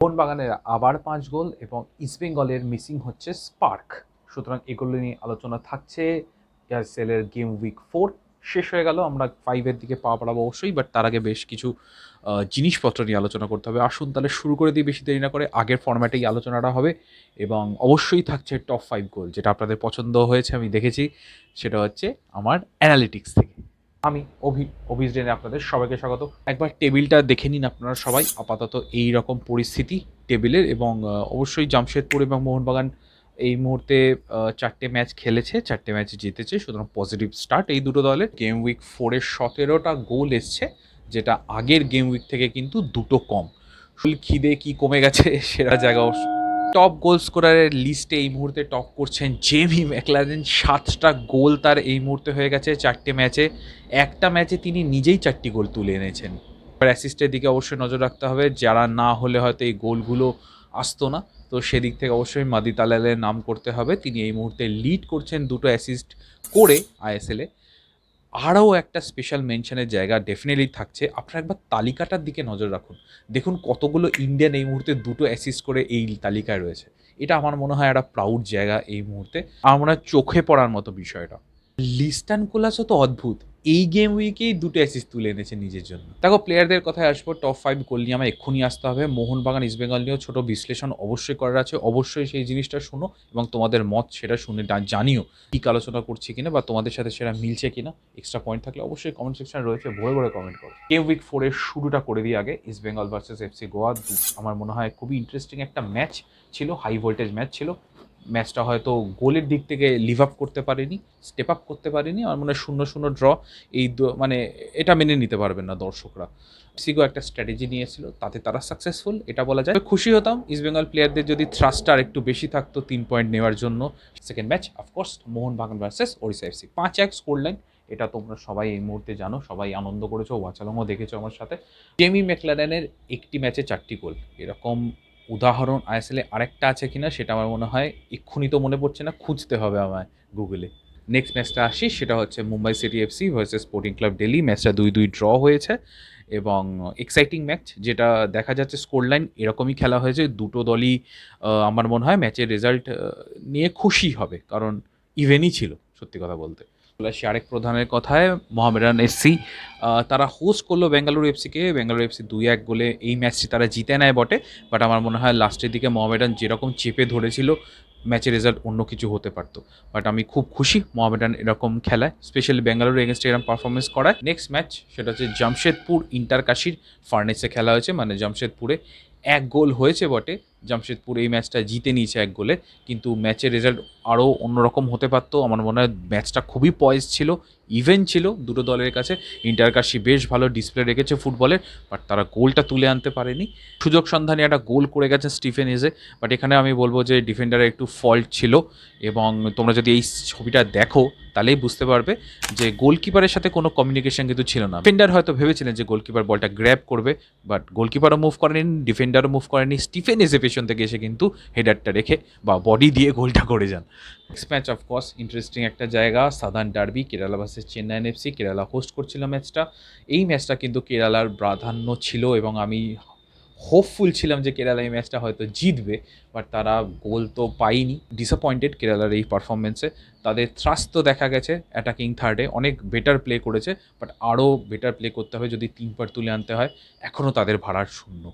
মোহনবাগানের আবার ৫ গোল এবং ইস্টবেঙ্গলের মিসিং হচ্ছে স্পার্ক। সুতরাং এগুলো নিয়ে আলোচনা থাকছে। এআরসেলের গেম উইক 4 শেষ হয়ে গেল। আমরা 5 এর দিকে পা বাড়াবো অবশ্যই, বাট তার আগে বেশ কিছু জিনিসপত্র নিয়ে আলোচনা করতে হবে। আসুন তাহলে শুরু করে দিই বেশি দেরি না করে। আগের ফরম্যাটেই আলোচনাটা হবে এবং অবশ্যই থাকছে টপ 5 গোল, যেটা আপনাদের পছন্দ হয়েছে আমি দেখেছি। সেটা হচ্ছে আমার অ্যানালিটিক্স থেকে। আমি অভিজ্ঞানে আপনাদের সবাইকে স্বাগত। একবার টেবিলটা দেখে নিন আপনারা সবাই। আপাতত এই রকম পরিস্থিতি টেবিলের, এবং অবশ্যই জামশেদপুর এবং মোহনবাগান এই মুহূর্তে 4টে ম্যাচ খেলেছে, 4টে ম্যাচ জিতেছে, সুতরাং পজিটিভ স্টার্ট এই দুটো দলের। গেম উইক 4-এর 17টা গোল এসছে, যেটা আগের গেম উইক থেকে কিন্তু দুটো কম। খিদে কি কমে গেছে সেরা জায়গা। টপ গোল স্কোরারের লিস্টে এই মুহূর্তে টপ করছেন জেমি ম্যাকলারেন। 7টা গোল তার এই মুহূর্তে হয়ে গেছে 4টে ম্যাচে। একটা ম্যাচে তিনি নিজেই 4টি গোল তুলে এনেছেন। এবার অ্যাসিস্টের দিকে অবশ্যই নজর রাখতে হবে, যারা না হলে হয়তো এই গোলগুলো আসতো না। তো সেদিক থেকে অবশ্যই মাদি তালালের নাম করতে হবে। তিনি এই মুহূর্তে লিড করছেন 2টো অ্যাসিস্ট করে আইএসএলে। আরও একটা স্পেশাল মেনশনের জায়গা ডেফিনেটলি থাকছে। আপনারা একবার তালিকাটার দিকে নজর রাখুন, দেখুন কতগুলো ইন্ডিয়ান এই মুহূর্তে 2টো অ্যাসিস্ট করে এই তালিকায় রয়েছে। এটা আমার মনে হয় একটা প্রাউড জায়গা এই মুহূর্তে। আমার মনে হয় চোখে পড়ার মতো বিষয়টা। লিস্টান কোলাসও তো অদ্ভুত, এই গেম উইকেই 2টো অ্যাসিস্ট তুলে এনেছে নিজের জন্য। দেখো, প্লেয়ারদের কথায় আসবো। টপ 5 গোল নিয়ে আমার এক্ষুনি আসতে হবে। মোহনবাগান ইস্টবেঙ্গল নিয়েও ছোটো বিশ্লেষণ অবশ্যই করার আছে। অবশ্যই সেই জিনিসটা শোনো এবং তোমাদের মত সেটা শুনে জানিও ঠিক আলোচনা করছি কিনা, বা তোমাদের সাথে সেটা মিলছে কিনা। এক্সট্রা পয়েন্ট থাকলে অবশ্যই কমেন্ট সেকশন রয়েছে, ভরে ভরে কমেন্ট করো। গেম উইক 4-এর শুরুটা করে দিয়ে আগে ইস্টবেঙ্গল ভার্সেস এফসি গোয়া। আমার মনে হয় খুবই ইন্টারেস্টিং একটা ম্যাচ ছিল, হাই ভোল্টেজ ম্যাচ ছিল। ম্যাচটা হয়তো গোলের দিক থেকে লিভ আপ করতে পারেনি, স্টেপ আপ করতে পারেনি। আমার মনে হয় 0-0 ড্র। এই মানে এটা মেনে নিতে পারবেন না দর্শকরা। সিগো একটা স্ট্র্যাটেজি নিয়েছিল, তাতে তারা সাকসেসফুল, এটা বলা যায়। খুশি হতাম ইস্টবেঙ্গল প্লেয়ারদের যদি থ্রাস্টটা আর একটু বেশি থাকতো 3 পয়েন্ট নেওয়ার জন্য। Second match of course Mohun Bagan versus Odisha FC, 5-1 score line. এটা তোমরা সবাই এই মুহূর্তে জানো, সবাই আনন্দ করেছো, ওয়াচালংও দেখেছো আমার সাথে। জেমি ম্যাকলারেনের একটি ম্যাচে 4টি গোল, এরকম উদাহরণ আইএসএলে আরেকটা আছে কিনা সেটা আমার মনে হয় এক্ষুনি তো মনে পড়ছে না, খুঁজতে হবে আমায় গুগলে। নেক্সট ম্যাচটা আসি, সেটা হচ্ছে Mumbai city FC versus sporting club Delhi. ম্যাচটা 2-2 ড্র হয়েছে এবং এক্সাইটিং ম্যাচ, যেটা দেখা যাচ্ছে স্কোর লাইন এরকমই খেলা হয়েছে। দুটো দলই আমার মনে হয় ম্যাচের রেজাল্ট নিয়ে খুশি হবে, কারণ ইভেনই ছিল সত্যি কথা বলতে। সে আরেক প্রধানের কথায় মোহামেডান এসসি তারা হোস্ট করলো বেঙ্গালুরু এফসিকে। বেঙ্গালুরু এফসি 2-1 গোলে এই ম্যাচটি তারা জিতে নেয় বটে, বাট আমার মনে হয় লাস্টের দিকে মোহামেডান যেরকম চেপে ধরেছিল, ম্যাচের রেজাল্ট অন্য কিছু হতে পারতো। বাট আমি খুব খুশি মোহামেডান এরকম খেলায়, স্পেশালি বেঙ্গালুরু এগেনস্টে এরকম পারফরমেন্স করায়। নেক্সট ম্যাচ সেটা হচ্ছে জামশেদপুর ইন্টার কাশির ফার্নেসে খেলা হয়েছে, মানে জামশেদপুরে 1 গোল হয়েছে বটে। জামশেদপুর এই ম্যাচটা জিতে নিয়েছে 1 গোলে, কিন্তু ম্যাচের রেজাল্ট আরও অন্যরকম হতে পারতো। আমার মনে হয় ম্যাচটা খুবই পয়েজ ছিল, ইভেন্ট ছিল দুটো দলের কাছে। ইন্টার কাশি বেশ ভালো ডিসপ্লে রেখেছে ফুটবলের, বাট তারা গোলটা তুলে আনতে পারেনি। সুযোগ সন্ধানে একটা গোল করে গেছে স্টিফেন এজে, বাট এখানে আমি বলবো যে ডিফেন্ডারের একটু ফল্ট ছিল। এবং তোমরা যদি এই ছবিটা দেখো তাহলেই বুঝতে পারবে যে গোলকিপারের সাথে কোনো কমিউনিকেশন কিন্তু ছিল না। ডিফেন্ডার হয়তো ভেবেছিলেন যে গোলকিপার বলটা গ্র্যাব করবে, বাট গোলকিপারও মুভ করেনি, ডিফেন্ডারও মুভ করেনি। স্টিফেন এজে পেছন থেকে এসে কিন্তু হেডারটা রেখে বা বডি দিয়ে গোলটা করে যান। নেক্সট ম্যাচ অফকোর্স ইন্টারেস্টিং একটা জায়গা, southern derby, Kerala versus Chennaiyin FC. Kerala host করছিল ম্যাচটা। এই ম্যাচটা কিন্তু কেরালার প্রাধান্য ছিল এবং আমি হোপফুল ছিলাম যে কেরালা এই ম্যাচটা হয়তো জিতবে, বাট তারা গোল তো পায়নি। ডিসঅ্যাপয়েন্টেড কেরালার এই পারফরমেন্সে। তাদের থ্রাস্ট তো দেখা গেছে অ্যাটাকিং থার্ডে অনেক বেটার প্লে করেছে, বাট আরও বেটার প্লে করতে হবে যদি 3 পয়েন্ট তুলে আনতে হয়। এখনও তাদের ভাড়ার শূন্য।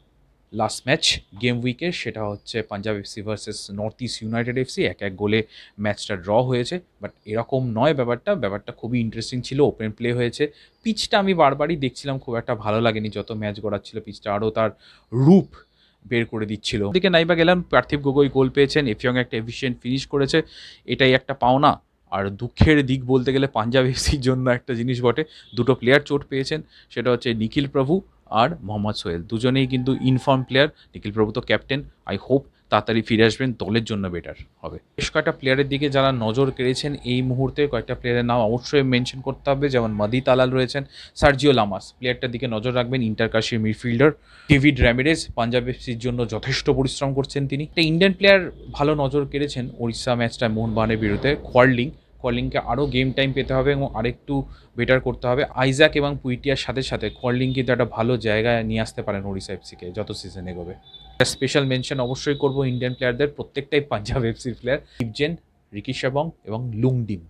লাস্ট ম্যাচ গেম উইকের সেটা হচ্ছে Punjab FC versus north east United FC. 1-1 গোলে ম্যাচটা ড্র হয়েছে, বাট এরকম নয় ব্যাপারটা খুবই ইন্টারেস্টিং ছিল, ওপেন প্লে হয়েছে। পিচটা আমি বারবারই দেখছিলাম, খুব একটা ভালো লাগেনি। যত ম্যাচ গড়াচ্ছিল পিচটা আরও তার রূপ বের করে দিচ্ছিল। ওদিকে নাইবা গেলাম, পার্থিব গগৈ গোল পেয়েছেন, এফিয়ং একটা এফিশিয়েন্ট ফিনিশ করেছে, এটাই একটা পাওনা। আর দুঃখের দিক বলতে গেলে পাঞ্জাব এফসির জন্য একটা জিনিস বটে, দুটো প্লেয়ার চোট পেয়েছেন, সেটা হচ্ছে নিখিল প্রভু আর মোহাম্মদ সোহেল। দুজনেই কিন্তু ইনফর্ম প্লেয়ার। নিখিল প্রভু তো ক্যাপ্টেন, আই হোপ তাড়াতাড়ি ফিরে আসবেন, দলের জন্য বেটার হবে। বেশ কয়েকটা প্লেয়ারের দিকে যারা নজর কেড়েছেন এই মুহূর্তে, কয়েকটা প্লেয়ারের নাম অবশ্যই মেনশন করতে হবে, যেমন মাদি তালাল রয়েছেন, সার্জিও লামাস প্লেয়ারটার দিকে নজর রাখবেন, ইন্টার কাশির মিডফিল্ডার। ডেভিড র্যামিরেজ পাঞ্জাব এফসির জন্য যথেষ্ট পরিশ্রম করছেন তিনি। একটা ইন্ডিয়ান প্লেয়ার ভালো নজর কেড়েছেন ওড়িশা ম্যাচটায় মোহনবাগানের বিরুদ্ধে, কোয়ার্লিংকে আরও গেম টাইম পেতে হবে এবং আরেকটু বেটার করতে হবে। আইজাক এবং পুইটিয়ার সাথে সাথে কোয়ার্লিং কিন্তু একটা ভালো জায়গায় নিয়ে আসতে পারেন ওড়িশা এফসিকে যত সিজন এগোবে। স্পেশাল মেনশন অবশ্যই করব ইন্ডিয়ান প্লেয়ারদের, প্রত্যেকটাই পাঞ্জাব এফসির প্লেয়ার। ইভজেন, রিকি শাবং এবং লুংডিম,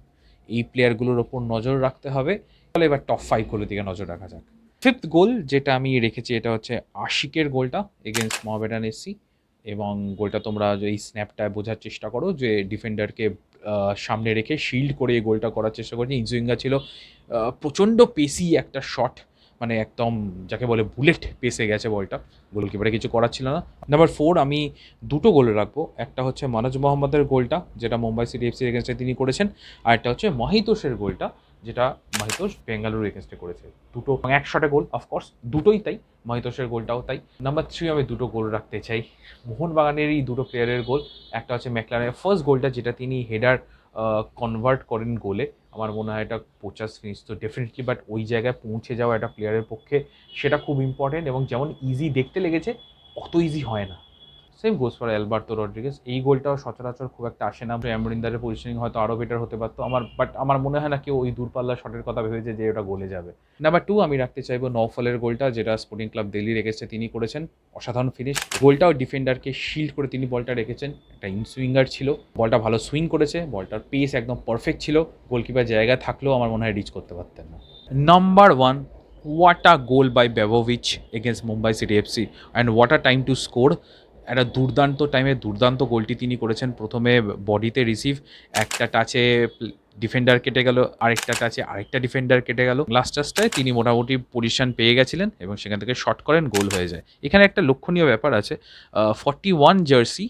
এই প্লেয়ারগুলোর ওপর নজর রাখতে হবে। তাহলে এবার টপ 5 গোলের দিকে নজর রাখা যাক। ফিফথ গোল যেটা আমি রেখেছি এটা হচ্ছে আশিকের গোলটা এগেনস্ট মোহামেডান এসসি, এবং গোলটা তোমরা এই স্ন্যাপটায় বোঝার চেষ্টা করো যে ডিফেন্ডারকে সামনে রেখে শিল্ড করে এই গোলটা করার চেষ্টা করেছে। ইনজুইঙ্গা ছিল, প্রচণ্ড পেসি একটা শট, মানে একদম যাকে বলে বুলেট পেসে গেছে বলটা, গোলকিপারে কিছু করার ছিল না। নাম্বার 4 আমি দুটো গোল রাখবো, একটা হচ্ছে মনোজ মোহাম্মদের গোলটা যেটা মুম্বাই সিটি এফসির এগেনস্টে তিনি করেছেন, আর একটা হচ্ছে মহিতোষের গোলটা যেটা মহিতোষ বেঙ্গালুরু এগেনস্টে করেছে। দুটো এক শটে গোল, অফকোর্স দুটোই তাই, মহিতোষের গোলটাও তাই। নাম্বার 3 আমি দুটো গোল রাখতে চাই, মোহনবাগানেরই দুটো প্লেয়ারের গোল। একটা হচ্ছে ম্যাকলারের ফার্স্ট গোলটা যেটা তিনি হেডার কনভার্ট করেন গোলে, আমার মনে হয় এটা 50 ফিনিশ তো ডেফিনেটলি, বাট ওই জায়গায় পৌঁছে যাওয়া একটা প্লেয়ারের পক্ষে সেটা খুব ইম্পর্টেন্ট, এবং যেমন ইজি দেখতে লেগেছে অত ইজি হয় না। Same goes for Alberto Rodriguez, এই গোলটাও সচরাচর খুব একটা আসে না। অ্যামরিন্দারের পজিশনিং হয়তো আরও বেটার হতে পারতো আমার মনে হয় না কেউ ওই দূরপাল্লার শটের কথা ভেবেছে যে ওটা গোলে যাবে। নাম্বার 2 আমি রাখতে চাইবো নওফলের গোলটা যেটা স্পোর্টিং ক্লাব দিল্লির এগেনস্টে তিনি করেছেন, অসাধারণ ফিনিশ। গোলটাও ডিফেন্ডারকে শিল্ড করে তিনি বলটা রেখেছেন, একটা ইনসুইঙ্গার ছিল, বলটা ভালো সুইং করেছে, বলটার পেস একদম পারফেক্ট ছিল, গোলকিপার জায়গায় থাকলেও আমার মনে হয় রিচ করতে পারতেন না। Number 1, what a goal by Bevovic against Mumbai City FC and what a time to score. একটা দুর্দান্ত টাইমে দুর্দান্ত গোলটি তিনি করেছেন। প্রথমে বডিতে রিসিভ, একটা টাচে ডিফেন্ডার কেটে গেল, আরেকটা টাচে আরেকটা ডিফেন্ডার কেটে গেল, লাস্ট টাচটায় তিনি মোটামুটি পজিশন পেয়ে গেছিলেন এবং সেখান থেকে শট করেন, গোল হয়ে যায়। এখানে একটা লক্ষণীয় ব্যাপার আছে, 41 জার্সি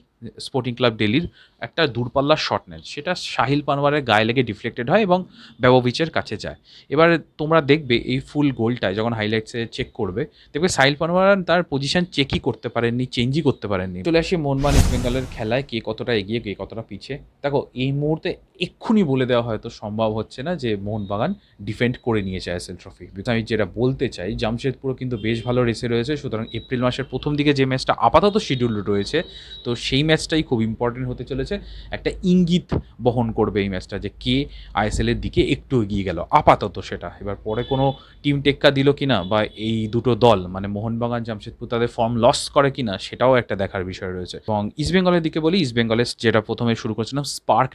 স্পোর্টিং ক্লাব দিল্লির একটা দূরপাল্লার শট নেয়, সেটা সাহিল পানওয়ারের গায়ে লেগে ডিফ্লেক্টেড হয় এবং বেবোভিচের কাছে যায়। এবার তোমরা দেখবে এই ফুল গোলটায় যখন হাইলাইটসে চেক করবে, দেখবে সাহিল পানওয়ার তার পজিশন চেকই করতে পারেননি, চেঞ্জই করতে পারেননি। চলে আসি মোহনবাগান ইস্ট বেঙ্গলের খেলায়, কে কতটা এগিয়ে কে কতটা পিছিয়ে। দেখো এই মুহূর্তে এক্ষুনি বলে দেওয়া হয়তো সম্ভব হচ্ছে না যে মোহনবাগান ডিফেন্ড করে নিয়েছে আইএসএল ট্রফি। আমি যেটা বলতে চাই, জামশেদপুরও কিন্তু বেশ ভালো রেসে রয়েছে, সুতরাং এপ্রিল মাসের প্রথম দিকে যে ম্যাচটা আপাতত শিডিউল রয়েছে, তো সেই ম্যাচটাই খুব ইম্পর্টেন্ট হতে চলেছে। একটা ইঙ্গিত বহন করবে এই ম্যাচটা যে কে আইএসএল এর দিকে একটু এগিয়ে গেল আপাতত সেটা। এবার পরে কোনো টিম টেক্কা দিল কিনা, বা এই দুটো দল মানে মোহনবাগান জামশেদপুর তাদের ফর্ম লস করে কিনা, সেটাও একটা দেখার বিষয় রয়েছে। এবং ইস্টবেঙ্গলের দিকে বলি, ইস্টবেঙ্গলের যেটা প্রথমে শুরু করেছিলাম, স্পার্ক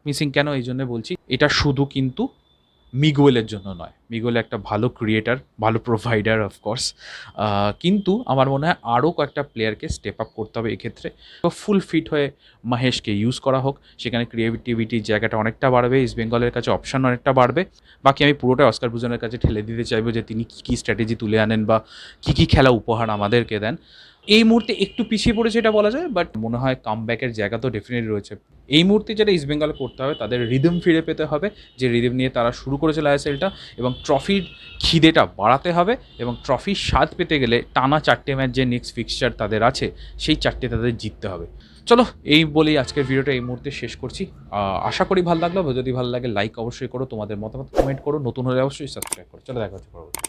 মিসিং কেন এই জন্য বলছি, এটা শুধু কিন্তু মিগুয়েলের জন্য নয়, মিগুয়েল একটা ভালো ক্রিয়েটার, ভালো প্রোভাইডার অফকোর্স, কিন্তু আমার মনে হয় আরও কয়েকটা প্লেয়ারকে স্টেপ আপ করতে হবে এক্ষেত্রে। তো ফুল ফিট হয়ে মহেশকে ইউজ করা হোক, সেখানে ক্রিয়েটিভিটির জায়গাটা অনেকটা বাড়বে, ইস্ট বেঙ্গলের কাছে অপশান অনেকটা বাড়বে। বাকি আমি পুরোটাই অস্কার ভুজনের কাছে ঠেলে দিতে চাইবো যে তিনি কী কী স্ট্র্যাটেজি তুলে আনেন বা কী কী খেলা উপহার আমাদেরকে দেন। এই মুহূর্তে একটু পিছিয়ে পড়েছে এটা বলা যায়, বাট মনে হয় কামব্যাকের জায়গা তো ডেফিনেটলি রয়েছে। এই মুহূর্তে যেটা ইস্ট বেঙ্গল করতে হবে, তাদের রিদম ফিরে পেতে হবে, যে রিদম নিয়ে তারা শুরু করেছিল আইএসএলটা, এবং ট্রফির খিদেটা বাড়াতে হবে, এবং ট্রফির স্বাদ পেতে গেলে টানা 4টে ম্যাচ যে নেক্সট ফিক্সচার তাদের আছে, সেই 4টে তাদের জিততে হবে। চলো এই বলেই আজকের ভিডিওটা এই মুহূর্তে শেষ করছি। আশা করি ভালো লাগলো, যদি ভালো লাগে লাইক অবশ্যই করো, তোমাদের মতামত কমেন্ট করো, নতুন হলে অবশ্যই সাবস্ক্রাইব করো। চলো দেখা হচ্ছে পরবর্তী।